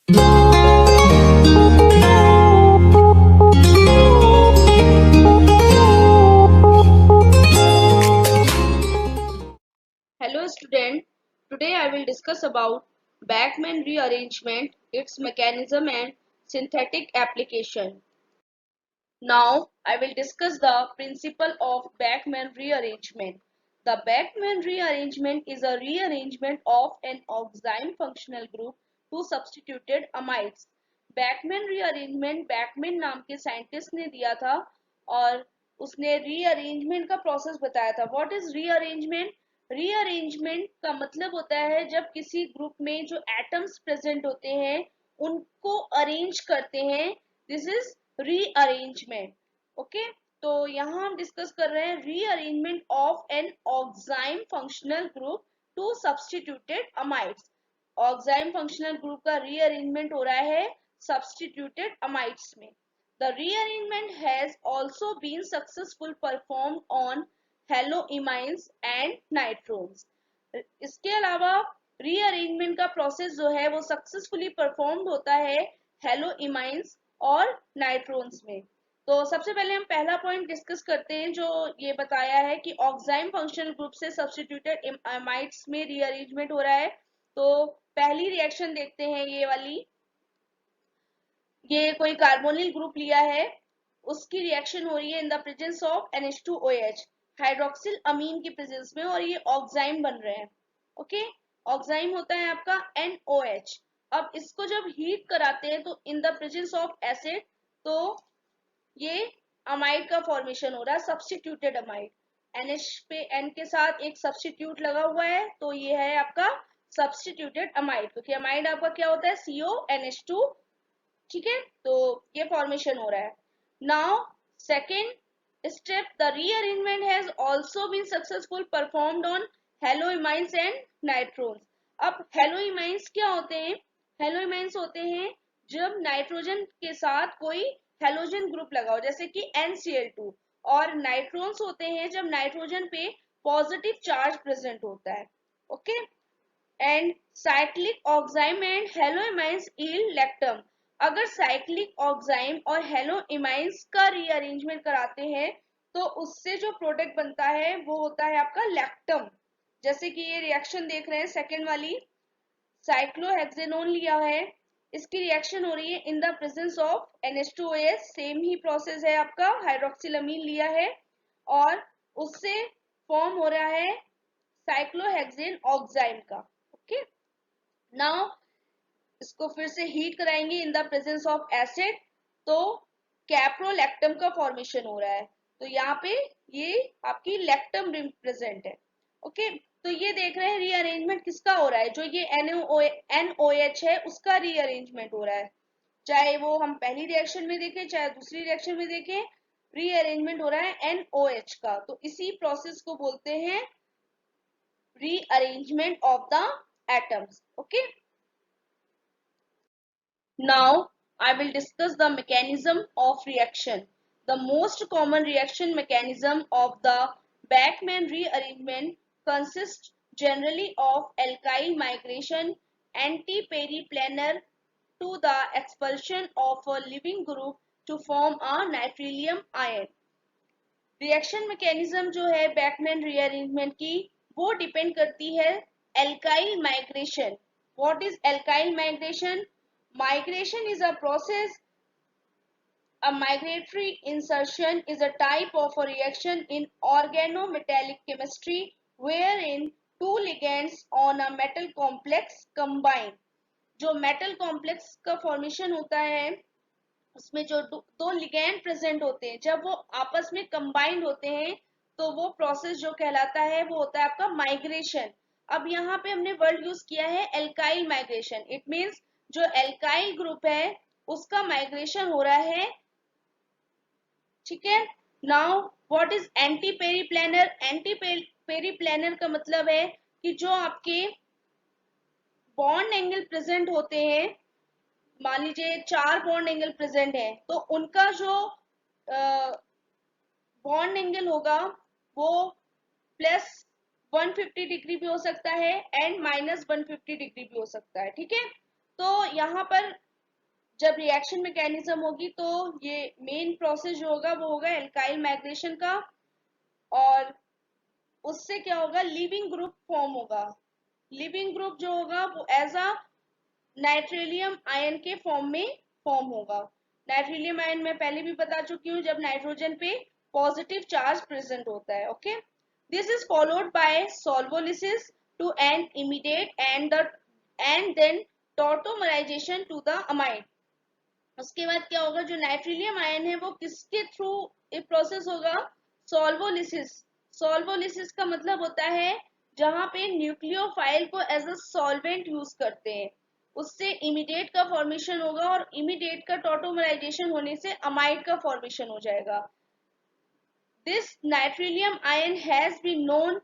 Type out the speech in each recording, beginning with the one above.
Hello student, today I will discuss about Bachmann rearrangement, its mechanism and synthetic application. Now I will discuss the principle of Bachmann rearrangement. The Bachmann rearrangement is a rearrangement of an oxime functional group to substituted amides. Bachmann rearrangement Bachmann नाम के scientist ने दिया था और उसने rearrangement का process बताया था. What is rearrangement? रीअरेंजमेंट का मतलब होता है जब किसी ग्रुप में जो एटम्स प्रेजेंट होते हैं उनको अरेंज करते हैं. This is rearrangement. ओके, तो यहाँ हम डिस्कस कर रहे हैं rearrangement of an oxime functional group to substituted amides. Oxime functional group का रीअरेंजमेंट हो रहा है सब्स्टिट्यूटेड अमाइड्स में. The rearrangement has also been successful performed on haloimines and nitrones. इसके अलावा रीअरेंजमेंट का प्रोसेस जो है वो सक्सेसफुली परफॉर्म्ड होता है हेलोइमाइंस और नाइट्रोन्स में. तो सबसे पहले हम पहला पॉइंट डिस्कस करते हैं जो ये बताया है कि ऑक्साइम फंक्शनल ग्रुप से सब्स्टिट्यूटेड अमाइड्स में रीअरेंजमेंट हो रहा है. तो पहली रिएक्शन देखते हैं ये वाली. ये कोई कार्बोनिल ग्रुप लिया है, उसकी रिएक्शन हो रही है in the presence of NH2OH hydroxyl amine की प्रेजेंस में और ये ऑक्साइम बन रहे हैं. ओके, ऑक्साइम होता है आपका NOH. अब इसको जब हीट कराते हैं तो इन द प्रेजेंस ऑफ एसिड तो ये अमाइड का फॉर्मेशन हो रहा है सब्स्टिट्यूटेड अमाइड. NH पे N के साथ एक सब्स्टिट्यूट लगा हुआ है तो ये है आपका सब्स्टिट्यूटेड अमाइड, क्योंकि अमाइड आपका क्या होता है CONH2. ठीक है, तो ये फॉर्मेशन हो रहा है. Now second step, the rearrangement has also been successful performed on haloimines and nitrones. अब हेलोइमाइंस क्या होते हैं? हेलोइमाइंस होते हैं जब नाइट्रोजन के साथ कोई हेलोजन ग्रुप लगा हो जैसे कि NCl2, और नाइट्रोन्स होते हैं जब नाइट्रोजन पे पॉजिटिव चार्ज प्रेजेंट होता है. Okay, and cyclic oxime and haloimines yield lactam. अगर साइक्लिक ऑक्साइम और हेलोइमाइंस का रीअरेंजमेंट कराते हैं तो उससे जो प्रोडक्ट बनता है वो होता है आपका लैक्टम. जैसे कि ये रिएक्शन देख रहे हैं सेकेंड वाली, साइक्लोहेक्सेनोन लिया है, इसकी रिएक्शन हो रही है in the presence of NH2OH. Same he process है आपका, हाइड्रोक्सिलामीन लिया है और उससे फॉर्म हो रहा है साइक्लोहेक्सेन ऑक्साइम का. ओके, नाउ इसको फिर से हीट कराएंगे इन द प्रेजेंस ऑफ एसिड तो कैप्रोलैक्टम का फॉर्मेशन हो रहा है. तो यहाँ पे ये आपकी लैक्टम रिंग प्रेजेंट है. ओके, तो ये देख रहे हैं रीअरेंजमेंट किसका हो रहा है, जो ये NOH है उसका रीअरेंजमेंट हो रहा है. चाहे वो हम पहली रिएक्शन में देखें चाहे दूसरी रिएक्शन में देखें, रीअरेंजमेंट हो रहा है NOH का. तो इसी प्रोसेस को बोलते हैं rearrangement of the atoms. Okay, now I will discuss the mechanism of reaction. The most common reaction mechanism of the Bachmann rearrangement consists generally of alkyl migration anti-periplanar to the expulsion of a living group to form a nitroleum ion. Reaction mechanism जो है Beckmann rearrangement की वो depend करती है alkyl migration. What is alkyl migration? Migration is a process. A migratory insertion is a type of a reaction in organometallic chemistry wherein two ligands on a metal complex combine. जो metal complex का formation होता है उसमें जो दो ligand present होते हैं जब वो आपस में कंबाइंड होते हैं तो वो प्रोसेस जो कहलाता है वो होता है आपका माइग्रेशन. अब यहाँ पे हमने वर्ड यूज किया है एल्काइल माइग्रेशन. इट मींस जो एल्काइल ग्रुप है उसका माइग्रेशन हो रहा है. ठीक है, now what is anti periplanar? Anti periplanar का मतलब है कि जो आपके बॉन्ड एंगल प्रेजेंट होते हैं, मान लीजिए 4 बॉन्ड एंगल प्रेजेंट है तो उनका जो बॉन्ड एंगल होगा वो प्लस 150 डिग्री भी हो सकता है एंड माइनस 150 डिग्री भी हो सकता है. ठीक है, तो यहाँ पर जब रिएक्शन मैकेनिज्म होगी तो ये मेन प्रोसेस जो होगा वो होगा एल्काइल माइग्रेशन का, और उससे क्या होगा, लिविंग ग्रुप फॉर्म होगा। लिविंग ग्रुप जो होगा वो एज अ नाइट्रेलियम आयन के फॉर्म में फॉर्म होगा। नाइट्रेलियम आयन मैं पहले भी बता चुकी हूँ, जब नाइट्रोजन पे पॉजिटिव चार्ज प्रेजेंट होता है। Okay, this is followed by solvolysis to and imidate and then tautomerization to the amide. उसके बाद क्या होगा, जो नाइट्रिलियम आयन है वो किसके थ्रू एक प्रोसेस होगा, सॉल्वोलिसिस। सॉल्वोलिसिस का मतलब होता है जहां पे न्यूक्लियोफाइल को एज अ सॉल्वेंट यूज करते हैं, उससे इमीडिएट का फॉर्मेशन होगा, और इमीडिएट का टॉटोमराइजेशन होने से अमाइड का फॉर्मेशन हो जाएगा। This nitrilium ion has been known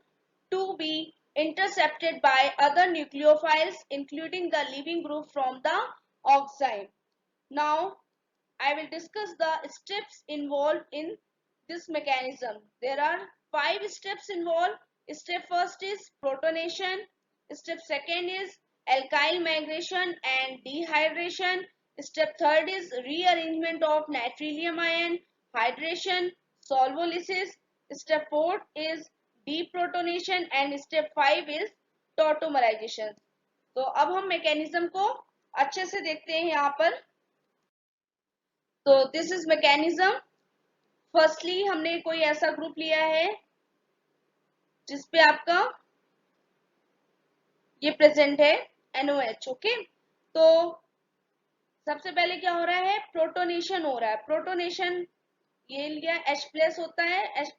to be intercepted by other nucleophiles including the living group from the oxime. Now I will discuss the steps involved in this mechanism. There are 5 steps involved. Step first is protonation. Step second is alkyl migration and dehydration. Step third is rearrangement of natrium ion, hydration, solvolysis. Step fourth is deprotonation and step 5 is tautomerization. तो अब हम mechanism को अच्छे से देखते हैं यहाँ पर। तो दिस इज मैकेनिज्म। फर्स्टली हमने कोई ऐसा ग्रुप लिया है जिसपे आपका ये प्रेजेंट है NOH। ओके, तो सबसे पहले क्या हो रहा है, प्रोटोनेशन हो रहा है। प्रोटोनेशन ये लिया H+ होता है, H+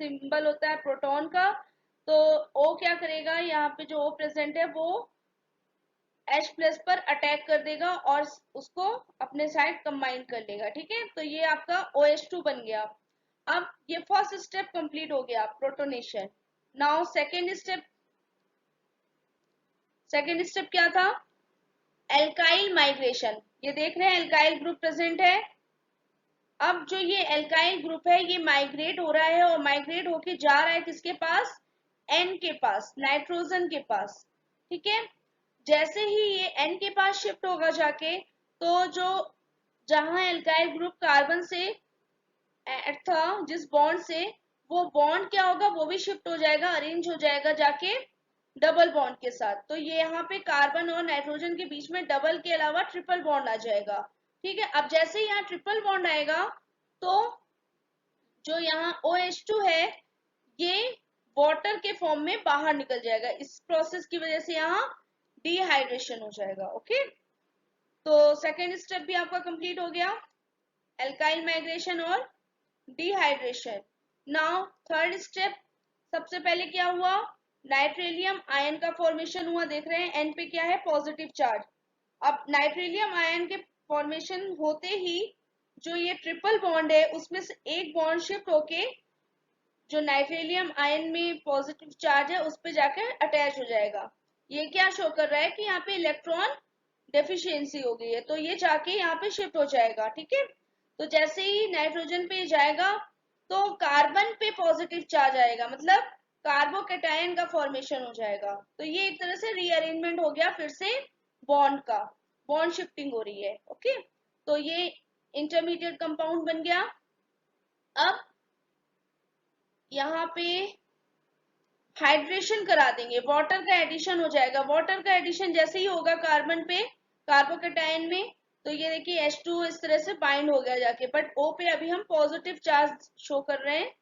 सिंबल होता है प्रोटॉन का। तो O क्या करेगा, यहाँ पे जो O प्रेजेंट है वो H+ पर अटैक कर देगा और उसको अपने साइड कंबाइन कर लेगा। ठीक है, तो ये आपका OH2 बन गया। अब ये फर्स्ट स्टेप कंप्लीट हो गया, प्रोटोनेशन। नाउ सेकेंड स्टेप क्या था, एल्काइल माइग्रेशन। ये देख रहे हैं एल्काइल ग्रुप प्रेजेंट है। अब जो ये एल्काइल ग्रुप है ये माइग्रेट हो रहा है, और माइग्रेट होके जा रहा है किसके पास, N के पास, नाइट्रोजन के पास। ठीक है, जैसे ही ये N के पास शिफ्ट होगा जाके, तो जो जहां एल्काइल ग्रुप कार्बन से था जिस बॉन्ड से, वो बॉन्ड क्या होगा, वो भी शिफ्ट हो जाएगा, अरेंज हो जाएगा जाके डबल बॉन्ड के साथ। तो ये यहाँ पे कार्बन और नाइट्रोजन के बीच में डबल के अलावा ट्रिपल बॉन्ड आ जाएगा। ठीक है, अब जैसे ही यहाँ ट्रिपल बॉन्ड आएगा तो जो यहाँ OH2 है ये वाटर के फॉर्म में बाहर निकल जाएगा। इस प्रोसेस की वजह से यहाँ डिहाइड्रेशन हो जाएगा। ओके, तो सेकेंड स्टेप भी आपका कंप्लीट हो गया, एल्काइल माइग्रेशन और डिहाइड्रेशन। नाउ थर्ड स्टेप, सबसे पहले क्या हुआ, नाइट्रेलियम आयन का फॉर्मेशन हुआ। देख रहे हैं N पे क्या है, पॉजिटिव चार्ज। अब नाइट्रेलियम आयन के फॉर्मेशन होते ही जो ये ट्रिपल बॉन्ड है उसमें से एक बॉन्ड शिफ्ट होके जो नाइट्रेलियम आयन में पॉजिटिव चार्ज है उस पे जाकर अटैच हो जाएगा। ये क्या शो कर रहा है कि यहाँ पे इलेक्ट्रॉन डेफिशिएंसी हो गई है, तो ये जाके यहाँ पे शिफ्ट हो जाएगा। ठीक है, तो जैसे ही नाइट्रोजन पे जाएगा तो कार्बन पे पॉजिटिव चार्ज आएगा, मतलब कार्बोकेटायन का फॉर्मेशन हो जाएगा। तो ये एक तरह से रीअरेंजमेंट हो गया, फिर से बॉन्ड का, बॉन्ड शिफ्टिंग हो रही है। ओके, तो ये इंटरमीडिएट कंपाउंड बन गया। अब यहाँ पे हाइड्रेशन करा देंगे, वाटर का एडिशन हो जाएगा। वाटर का एडिशन जैसे ही होगा कार्बन पे, कार्बोकेटायन में, तो ये देखिए H2 इस तरह से बाइंड हो गया जाके, बट O पे अभी हम पॉजिटिव चार्ज शो कर रहे हैं।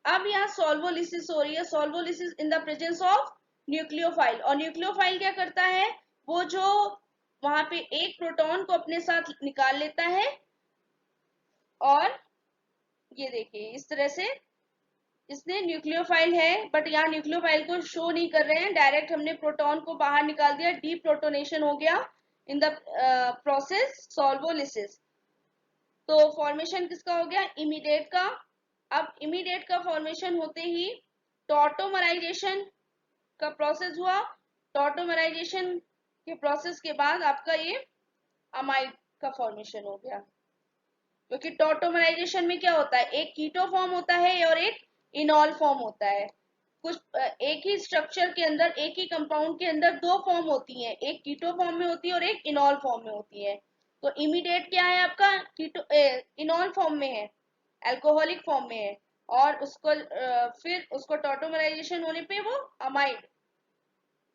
अब यहाँ सॉल्वोलिसिस हो रही है, solvolysis in the presence of nucleophile. और न्यूक्लियोफाइल क्या करता है, वो जो वहां पे एक प्रोटॉन को अपने साथ निकाल लेता है, और ये देखिए इस तरह से इसने न्यूक्लियोफाइल है, बट यहाँ न्यूक्लियोफाइल को शो नहीं कर रहे हैं, डायरेक्ट हमने प्रोटॉन को बाहर निकाल दिया, डीप्रोटोनेशन हो गया इन द प्रोसेस सॉल्वोलिसिस। तो फॉर्मेशन किसका हो गया, इमीडिएट का। अब इमीडिएट का फॉर्मेशन होते ही टॉटोमराइजेशन का प्रोसेस हुआ। टॉटोमराइजेशन के प्रोसेस के बाद आपका ये अमाइड का फॉर्मेशन हो गया, क्योंकि टॉटोमराइजेशन में क्या होता है, एक कीटो फॉर्म होता है और एक इनॉल फॉर्म होता है। कुछ एक ही स्ट्रक्चर के अंदर, एक ही कंपाउंड के अंदर दो फॉर्म होती हैं, एक कीटो फॉर्म में होती है और एक इनॉल फॉर्म में होती है। तो इमीडिएट क्या है आपका, कीटो इनॉल फॉर्म में है, अल्कोहलिक फॉर्म में है, और उसको फिर उसको टॉटोमराइजेशन होने पे वो अमाइड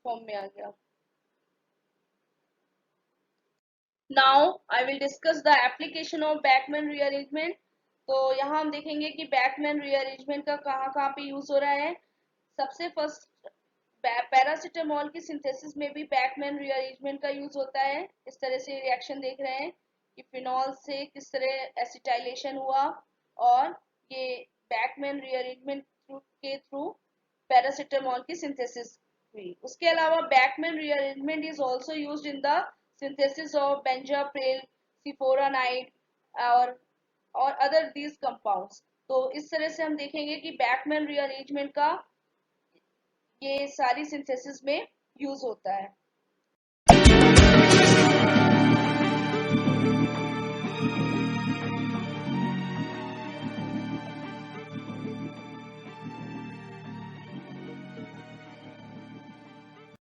फॉर्म में आ गया। Now I will discuss the application of Beckmann rearrangement. तो यहाँ हम देखेंगे कि बैकमैन रीअरेंजमेंट का कहाँ कहाँ पे यूज हो रहा है। सबसे फर्स्ट, पैरासिटामोल की सिंथेसिस में भी बैकमैन रीअरेंजमेंट का यूज होता है। इस तरह से रिएक्शन देख रहे हैं कि फिनॉल से किस तरह एसिटाइलेशन हुआ, और ये बैकमैन रीअरेंजमेंट के थ्रू पैरासिटामोल की सिंथेसिस हुई। उसके अलावा Beckmann rearrangement is also used in the synthesis of benazepril, ceforanide और अदर दीज कंपाउंड्स। तो इस तरह से हम देखेंगे कि बैकमैन रीअरेंजमेंट का ये सारी सिंथेसिस में यूज होता है।